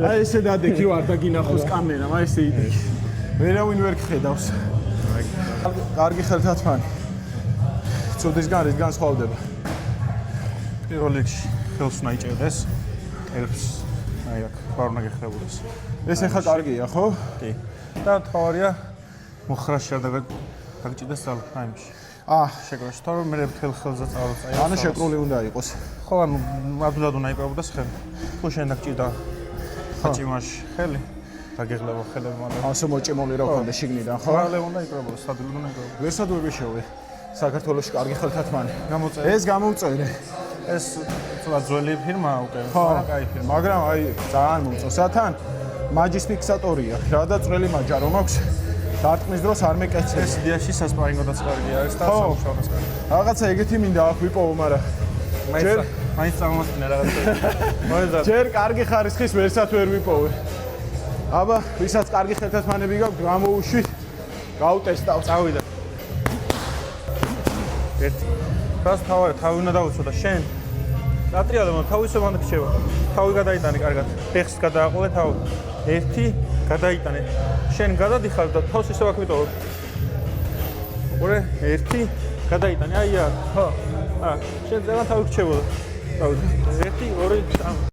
აი ესე დადექი ვარ და გინახოს კამერა, აი ესე იდექი. ვერავინ ვერ გხედავს. კარგი ხელთათმანი. ცოდისგან რის განსხვავდება. პირველ რიგში ხელს უნდა იჭერდეს. ერს აი აქ ხარ უნდა გეხებოდეს. ეს ახლა კარგია, ხო? კი. და თავარია მოხრას შედაგად დაგჭირდეს საიმში. შეკრაში თორემ მე მთელ ხელზე წავწა. ანუ შეკრული უნდა იყოს. ხო, ანუ მადლად უნდა იყრებოდეს ხელი. თუ შენ დაგჭირდა ხაჭიმაში ხელი, დაგეღლება ხელები მალე. ასე მოჭემული რა ქონდა შიგნიდან, ხო? მალე უნდა იყრებოდეს, სადილ უნდა იყრებოდეს. ვერსადუები შევე. საქართველოში კარგი ხელთათმანი. გამოწერე. ეს გამოვწერე. ეს ცოტა ძველი ფირმაა უკვე, მაგრამ კაი ფირმა. მაგრამ აი ძალიან მომწონს. სათან მაჯის ფიქსატორია. რა და წვრილი მაჯა რომ აქვს. დარტყმის დროს არ მეკეცეს. ეს იდეაში სასპარინგოდაც კარგია, ეს და სამუშაოც კარგია. რაღაცა ეგეთი მინდა აქ ვიპოვო, მაგრამ მაინც წარმოსდინე რაღაცა. მოეძახ. ჯერ კარგი ხარისხის ვერსად ვერ ვიპოვე. აბა, ვისაც კარგი ხელთათმანები გაქვს, გამოვუშვით. გავტესტავ. წავიდა. ერთი. რას თავი უნდა დავუცო და შენ ატრიალებო თავისო მანდ გრჩება. თავი გადაიტანე კარგად. ფეხს გადააყოლე თავი. ერთი გადაიტანე. შენ გადადიხარ და თავს ისევ აქ ვიტოვებ. ორი, ერთი გადაიტანე. აი აქ. ხო. შენ ძალიან თავი გრჩებოდა. თავი. ერთი, ორი, სამი.